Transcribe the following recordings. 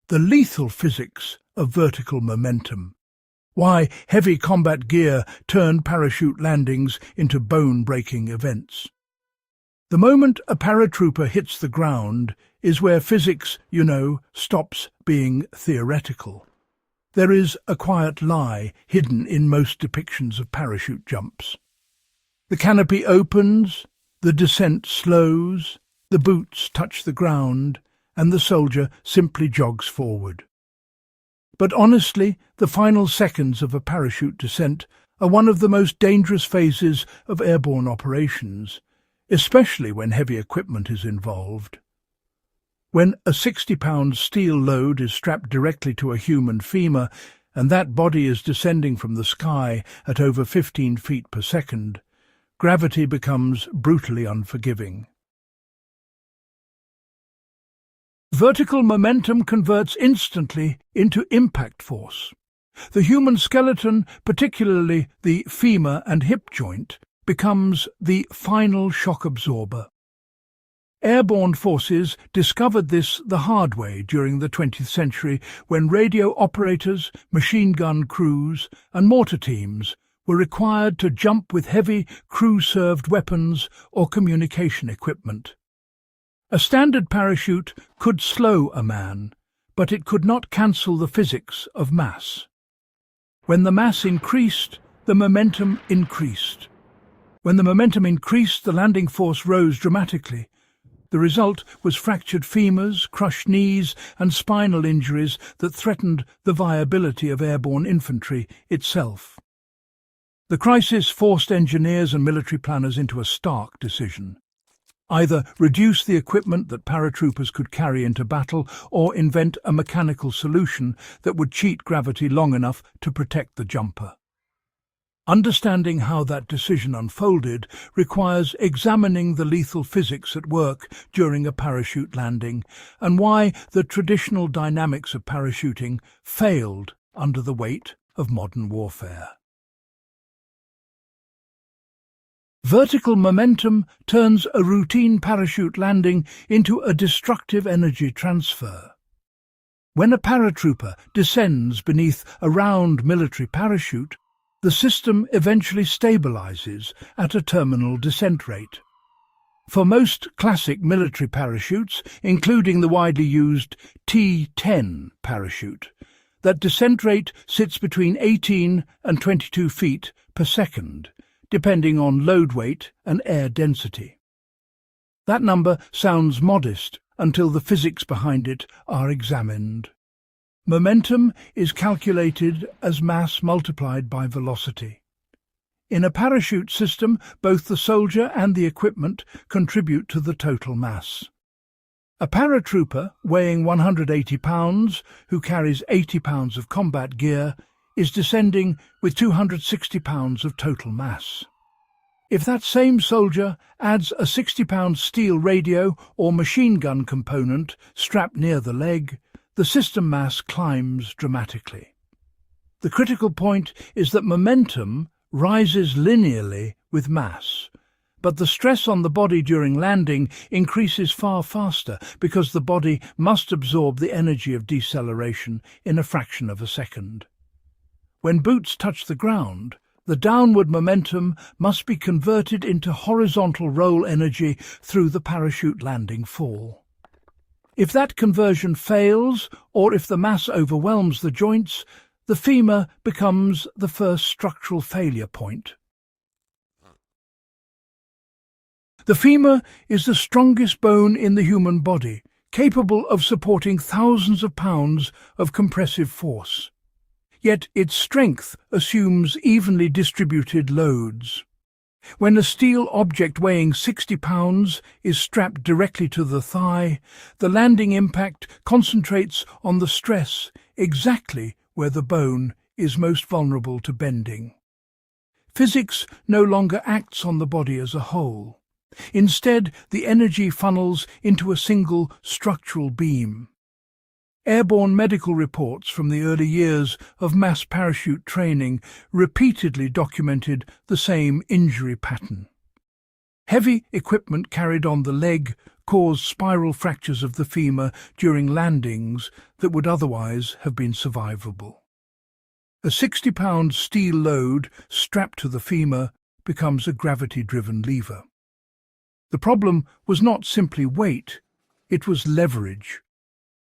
the lethal physics of vertical momentum. Why heavy combat gear turned parachute landings into bone-breaking events. The moment a paratrooper hits the ground is where physics, stops being theoretical. There is a quiet lie hidden in most depictions of parachute jumps. The canopy opens, the descent slows, the boots touch the ground, and the soldier simply jogs forward. But honestly, the final seconds of a parachute descent are one of the most dangerous phases of airborne operations, especially when heavy equipment is involved. When a 60-pound steel load is strapped directly to a human femur and that body is descending from the sky at over 15 feet per second, gravity becomes brutally unforgiving. Vertical momentum converts instantly into impact force. The human skeleton, particularly the femur and hip joint, becomes the final shock absorber. Airborne forces discovered this the hard way during the 20th century when radio operators, machine gun crews, and mortar teams were required to jump with heavy crew-served weapons or communication equipment. A standard parachute could slow a man, but it could not cancel the physics of mass. When the mass increased, the momentum increased. When the momentum increased, the landing force rose dramatically. The result was fractured femurs, crushed knees, and spinal injuries that threatened the viability of airborne infantry itself. The crisis forced engineers and military planners into a stark decision. Either reduce the equipment that paratroopers could carry into battle or invent a mechanical solution that would cheat gravity long enough to protect the jumper. Understanding how that decision unfolded requires examining the lethal physics at work during a parachute landing and why the traditional dynamics of parachuting failed under the weight of modern warfare. Vertical momentum turns a routine parachute landing into a destructive energy transfer. When a paratrooper descends beneath a round military parachute, the system eventually stabilizes at a terminal descent rate. For most classic military parachutes, including the widely used T-10 parachute, that descent rate sits between 18 and 22 feet per second, depending on load weight and air density. That number sounds modest until the physics behind it are examined. Momentum is calculated as mass multiplied by velocity. In a parachute system, both the soldier and the equipment contribute to the total mass. A paratrooper weighing 180 pounds, who carries 80 pounds of combat gear, is descending with 260 pounds of total mass. If that same soldier adds a 60-pound steel radio or machine gun component strapped near the leg, the system mass climbs dramatically. The critical point is that momentum rises linearly with mass, but the stress on the body during landing increases far faster because the body must absorb the energy of deceleration in a fraction of a second. When boots touch the ground, the downward momentum must be converted into horizontal roll energy through the parachute landing fall. If that conversion fails, or if the mass overwhelms the joints, the femur becomes the first structural failure point. The femur is the strongest bone in the human body, capable of supporting thousands of pounds of compressive force. Yet its strength assumes evenly distributed loads. When a steel object weighing 60 pounds is strapped directly to the thigh, the landing impact concentrates on the stress exactly where the bone is most vulnerable to bending. Physics no longer acts on the body as a whole. Instead, the energy funnels into a single structural beam. Airborne medical reports from the early years of mass parachute training repeatedly documented the same injury pattern. Heavy equipment carried on the leg cause spiral fractures of the femur during landings that would otherwise have been survivable. A 60-pound steel load strapped to the femur becomes a gravity-driven lever. The problem was not simply weight, it was leverage.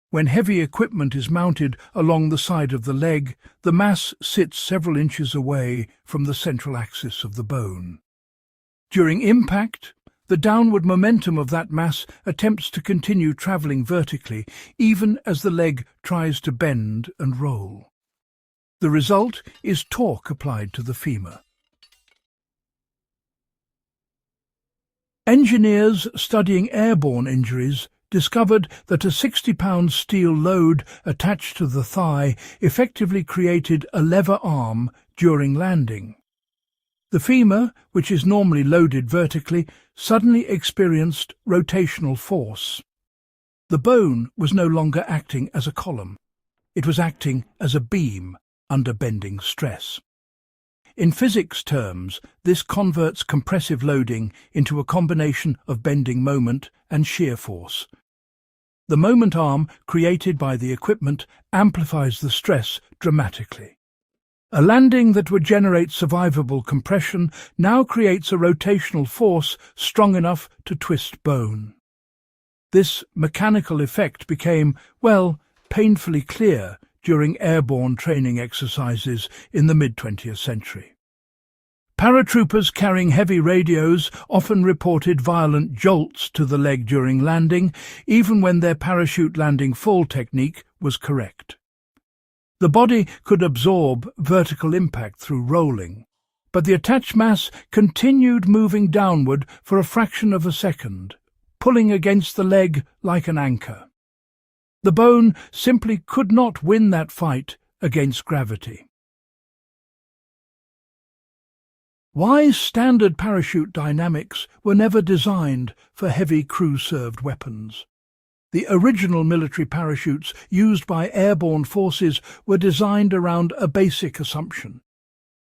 When heavy equipment is mounted along the side of the leg, the mass sits several inches away from the central axis of the bone. During impact, the downward momentum of that mass attempts to continue travelling vertically, even as the leg tries to bend and roll. The result is torque applied to the femur. Engineers studying airborne injuries discovered that a 60-pound steel load attached to the thigh effectively created a lever arm during landing. The femur, which is normally loaded vertically, suddenly experienced rotational force. The bone was no longer acting as a column. It was acting as a beam under bending stress. In physics terms, this converts compressive loading into a combination of bending moment and shear force. The moment arm created by the equipment amplifies the stress dramatically. A landing that would generate survivable compression now creates a rotational force strong enough to twist bone. This mechanical effect became, well, painfully clear during airborne training exercises in the mid-20th century. Paratroopers carrying heavy radios often reported violent jolts to the leg during landing, even when their parachute landing fall technique was correct. The body could absorb vertical impact through rolling, but the attached mass continued moving downward for a fraction of a second, pulling against the leg like an anchor. The bone simply could not win that fight against gravity. Why standard parachute dynamics were never designed for heavy crew-served weapons? The original military parachutes used by airborne forces were designed around a basic assumption.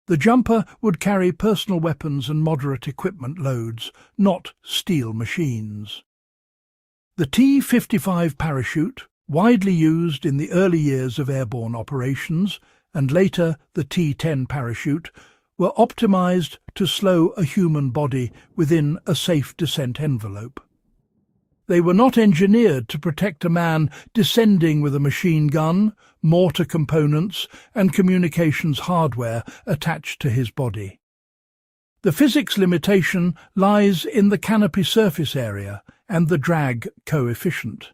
The jumper would carry personal weapons and moderate equipment loads, not steel machines. The T-55 parachute, widely used in the early years of airborne operations, and later the T-10 parachute, were optimized to slow a human body within a safe descent envelope. They were not engineered to protect a man descending with a machine gun, mortar components, and communications hardware attached to his body. The physics limitation lies in the canopy surface area and the drag coefficient.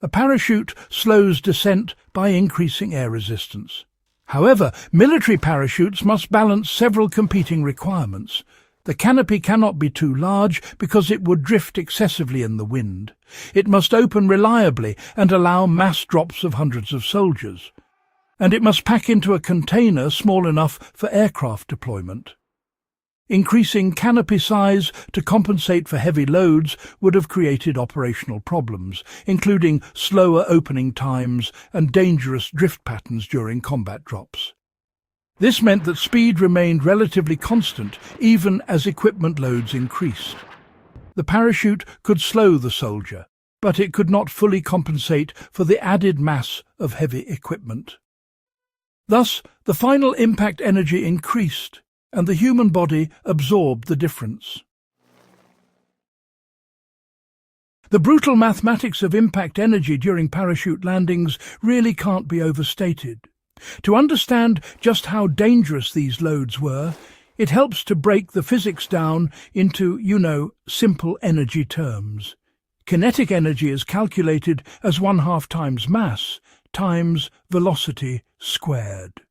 A parachute slows descent by increasing air resistance. However, military parachutes must balance several competing requirements. The canopy cannot be too large because it would drift excessively in the wind. It must open reliably and allow mass drops of hundreds of soldiers. And it must pack into a container small enough for aircraft deployment. Increasing canopy size to compensate for heavy loads would have created operational problems, including slower opening times and dangerous drift patterns during combat drops. This meant that speed remained relatively constant even as equipment loads increased. The parachute could slow the soldier, but it could not fully compensate for the added mass of heavy equipment. Thus, the final impact energy increased, and the human body absorbed the difference. The brutal mathematics of impact energy during parachute landings really can't be overstated. To understand just how dangerous these loads were, it helps to break the physics down into, simple energy terms. Kinetic energy is calculated as 1/2 times mass times velocity squared.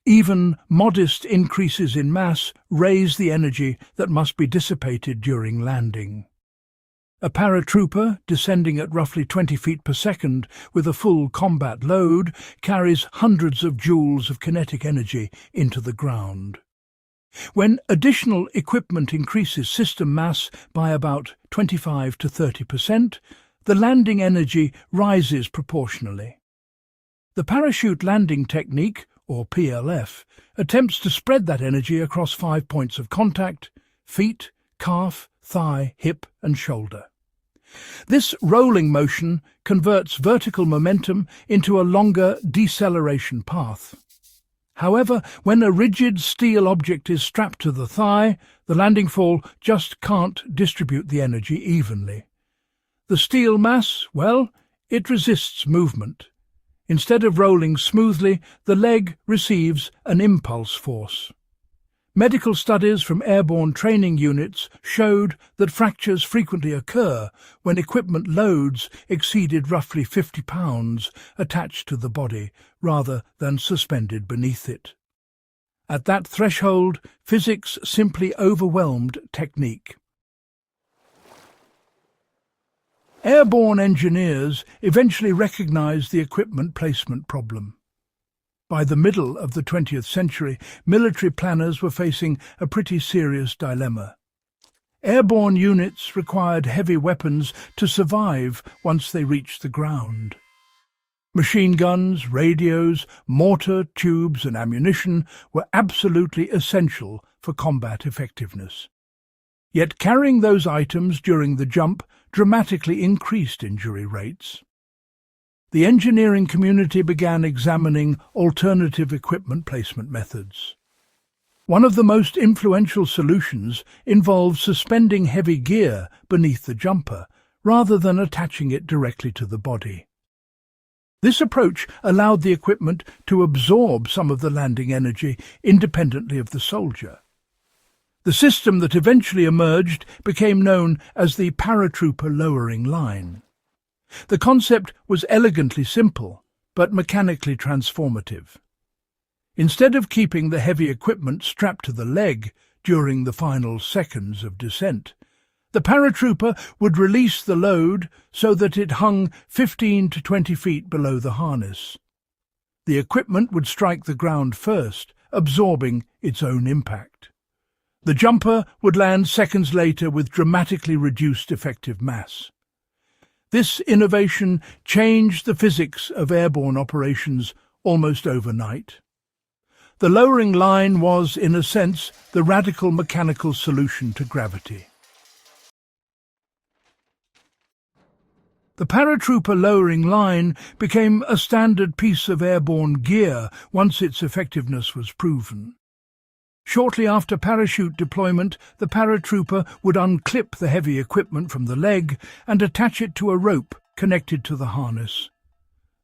Even modest increases in mass raise the energy that must be dissipated during landing. A paratrooper, descending at roughly 20 feet per second with a full combat load, carries hundreds of joules of kinetic energy into the ground. When additional equipment increases system mass by about 25 to 30%, the landing energy rises proportionally. The parachute landing technique, or PLF, attempts to spread that energy across 5 points of contact: feet, calf, thigh, hip and shoulder. This rolling motion converts vertical momentum into a longer deceleration path. However, when a rigid steel object is strapped to the thigh, the landing fall just can't distribute the energy evenly. The steel mass, well, it resists movement. Instead of rolling smoothly, the leg receives an impulse force. Medical studies from airborne training units showed that fractures frequently occur when equipment loads exceeded roughly 50 pounds attached to the body rather than suspended beneath it. At that threshold, physics simply overwhelmed technique. Airborne engineers eventually recognized the equipment placement problem. By the middle of the 20th century, military planners were facing a pretty serious dilemma. Airborne units required heavy weapons to survive once they reached the ground. Machine guns, radios, mortar, tubes and ammunition were absolutely essential for combat effectiveness. Yet carrying those items during the jump dramatically increased injury rates. The engineering community began examining alternative equipment placement methods. One of the most influential solutions involved suspending heavy gear beneath the jumper rather than attaching it directly to the body. This approach allowed the equipment to absorb some of the landing energy independently of the soldier. The system that eventually emerged became known as the Paratrooper lowering line. The concept was elegantly simple, but mechanically transformative. Instead of keeping the heavy equipment strapped to the leg during the final seconds of descent, the paratrooper would release the load so that it hung 15 to 20 feet below the harness. The equipment would strike the ground first, absorbing its own impact. The jumper would land seconds later with dramatically reduced effective mass. This innovation changed the physics of airborne operations almost overnight. The lowering line was, in a sense, the radical mechanical solution to gravity. The paratrooper lowering line became a standard piece of airborne gear once its effectiveness was proven. Shortly after parachute deployment, the paratrooper would unclip the heavy equipment from the leg and attach it to a rope connected to the harness.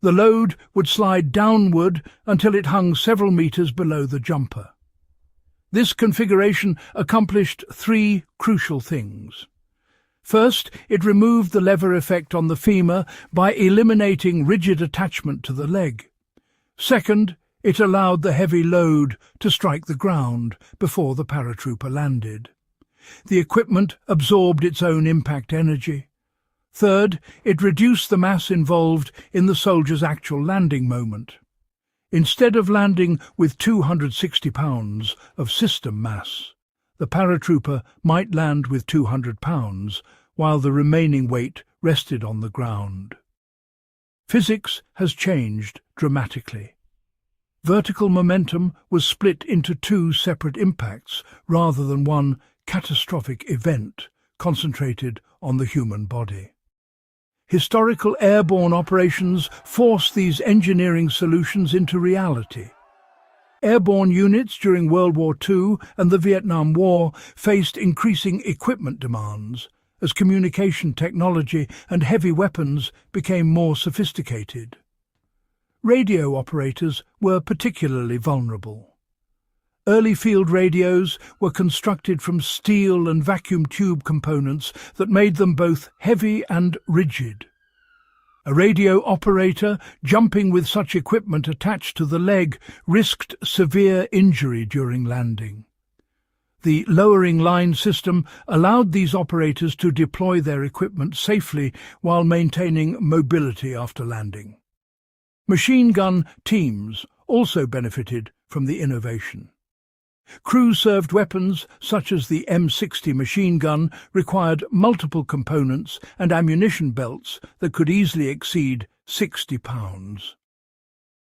The load would slide downward until it hung several meters below the jumper. This configuration accomplished three crucial things. First, it removed the lever effect on the femur by eliminating rigid attachment to the leg. Second, it allowed the heavy load to strike the ground before the paratrooper landed. The equipment absorbed its own impact energy. Third, it reduced the mass involved in the soldier's actual landing moment. Instead of landing with 260 pounds of system mass, the paratrooper might land with 200 pounds, while the remaining weight rested on the ground. Physics has changed dramatically. Vertical momentum was split into two separate impacts rather than one catastrophic event concentrated on the human body. Historical airborne operations forced these engineering solutions into reality. Airborne units during World War II and the Vietnam War faced increasing equipment demands as communication technology and heavy weapons became more sophisticated. Radio operators were particularly vulnerable. Early field radios were constructed from steel and vacuum tube components that made them both heavy and rigid. A radio operator jumping with such equipment attached to the leg risked severe injury during landing. The lowering line system allowed these operators to deploy their equipment safely while maintaining mobility after landing. Machine gun teams also benefited from the innovation. Crew-served weapons, such as the M60 machine gun, required multiple components and ammunition belts that could easily exceed 60 pounds.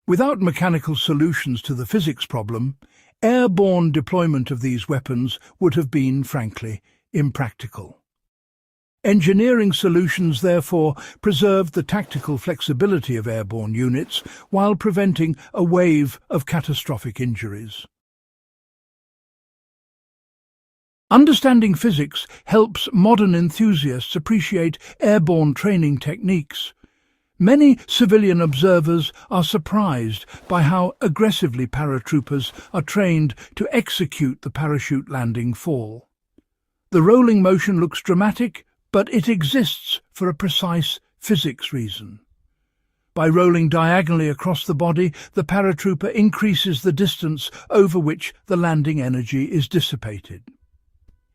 Without mechanical solutions to the physics problem, airborne deployment of these weapons would have been, frankly, impractical. Engineering solutions therefore preserved the tactical flexibility of airborne units while preventing a wave of catastrophic injuries. Understanding physics helps modern enthusiasts appreciate airborne training techniques. Many civilian observers are surprised by how aggressively paratroopers are trained to execute the parachute landing fall. The rolling motion looks dramatic, but it exists for a precise physics reason. By rolling diagonally across the body, the paratrooper increases the distance over which the landing energy is dissipated.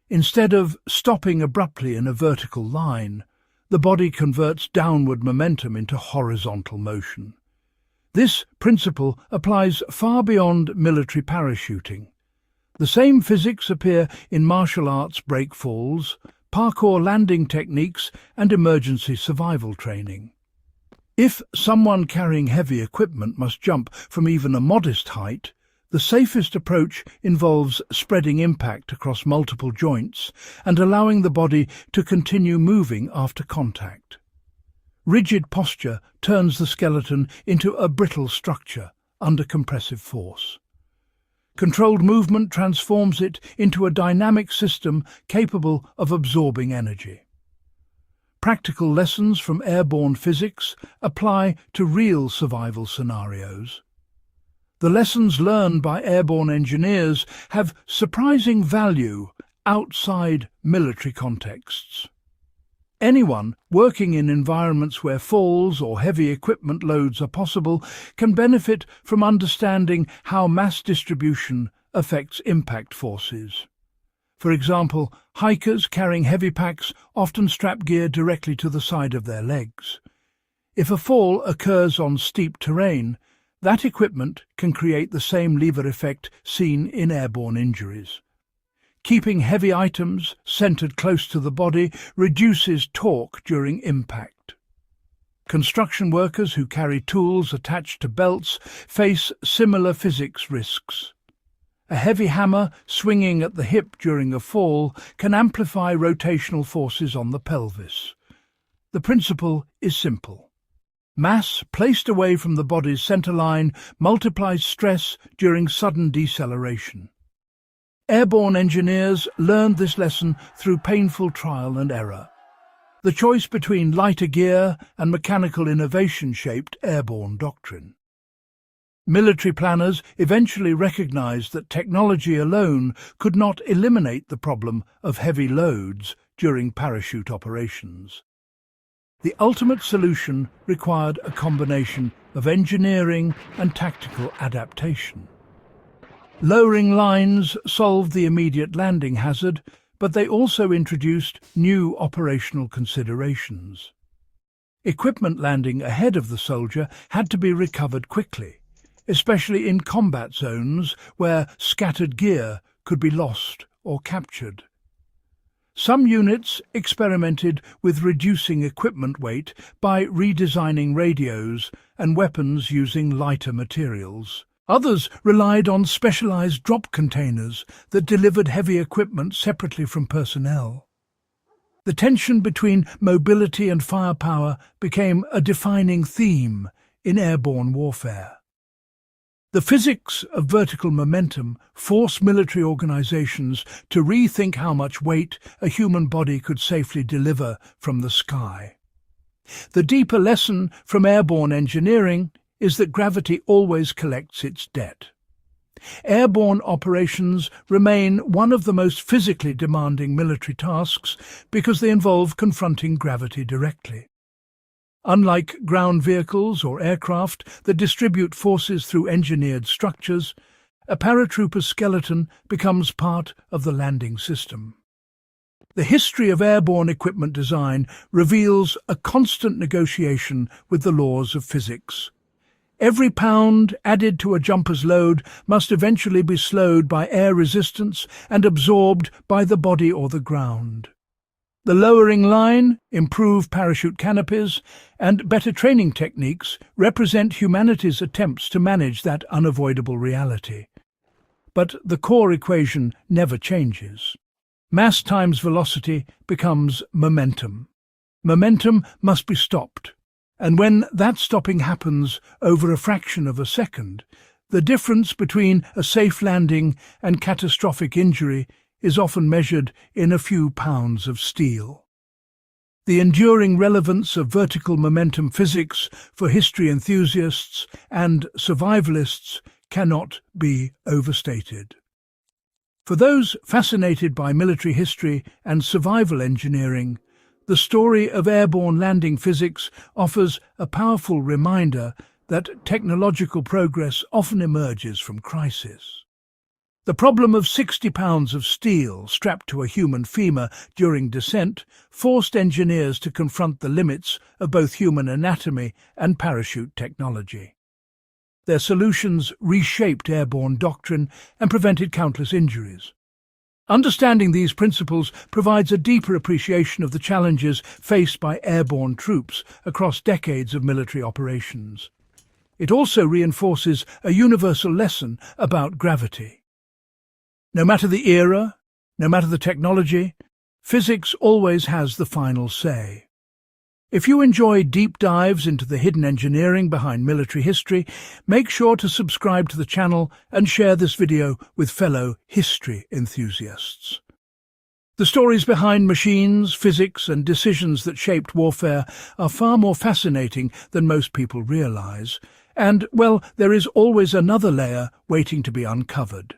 Instead of stopping abruptly in a vertical line, the body converts downward momentum into horizontal motion. This principle applies far beyond military parachuting. The same physics appear in martial arts breakfalls, parkour landing techniques, and emergency survival training. If someone carrying heavy equipment must jump from even a modest height, the safest approach involves spreading impact across multiple joints and allowing the body to continue moving after contact. Rigid posture turns the skeleton into a brittle structure under compressive force. Controlled movement transforms it into a dynamic system capable of absorbing energy. Practical lessons from airborne physics apply to real survival scenarios. The lessons learned by airborne engineers have surprising value outside military contexts. Anyone working in environments where falls or heavy equipment loads are possible can benefit from understanding how mass distribution affects impact forces. For example, hikers carrying heavy packs often strap gear directly to the side of their legs. If a fall occurs on steep terrain, that equipment can create the same lever effect seen in airborne injuries. Keeping heavy items centered close to the body reduces torque during impact. Construction workers who carry tools attached to belts face similar physics risks. A heavy hammer swinging at the hip during a fall can amplify rotational forces on the pelvis. The principle is simple. Mass placed away from the body's center line multiplies stress during sudden deceleration. Airborne engineers learned this lesson through painful trial and error. The choice between lighter gear and mechanical innovation shaped airborne doctrine. Military planners eventually recognized that technology alone could not eliminate the problem of heavy loads during parachute operations. The ultimate solution required a combination of engineering and tactical adaptation. Lowering lines solved the immediate landing hazard, but they also introduced new operational considerations. Equipment landing ahead of the soldier had to be recovered quickly, especially in combat zones where scattered gear could be lost or captured. Some units experimented with reducing equipment weight by redesigning radios and weapons using lighter materials. Others relied on specialized drop containers that delivered heavy equipment separately from personnel. The tension between mobility and firepower became a defining theme in airborne warfare. The physics of vertical momentum forced military organizations to rethink how much weight a human body could safely deliver from the sky. The deeper lesson from airborne engineering is that gravity always collects its debt. Airborne operations remain one of the most physically demanding military tasks because they involve confronting gravity directly. Unlike ground vehicles or aircraft that distribute forces through engineered structures, a paratrooper's skeleton becomes part of the landing system. The history of airborne equipment design reveals a constant negotiation with the laws of physics. Every pound added to a jumper's load must eventually be slowed by air resistance and absorbed by the body or the ground. The lowering line, improved parachute canopies, and better training techniques represent humanity's attempts to manage that unavoidable reality. But the core equation never changes. Mass times velocity becomes momentum. Momentum must be stopped, and when that stopping happens over a fraction of a second, the difference between a safe landing and catastrophic injury is often measured in a few pounds of steel. The enduring relevance of vertical momentum physics for history enthusiasts and survivalists cannot be overstated. For those fascinated by military history and survival engineering, the story of airborne landing physics offers a powerful reminder that technological progress often emerges from crisis. The problem of 60 pounds of steel strapped to a human femur during descent forced engineers to confront the limits of both human anatomy and parachute technology. Their solutions reshaped airborne doctrine and prevented countless injuries. Understanding these principles provides a deeper appreciation of the challenges faced by airborne troops across decades of military operations. It also reinforces a universal lesson about gravity. No matter the era, no matter the technology, physics always has the final say. If you enjoy deep dives into the hidden engineering behind military history, make sure to subscribe to the channel and share this video with fellow history enthusiasts. The stories behind machines, physics, and decisions that shaped warfare are far more fascinating than most people realize. And, well, there is always another layer waiting to be uncovered.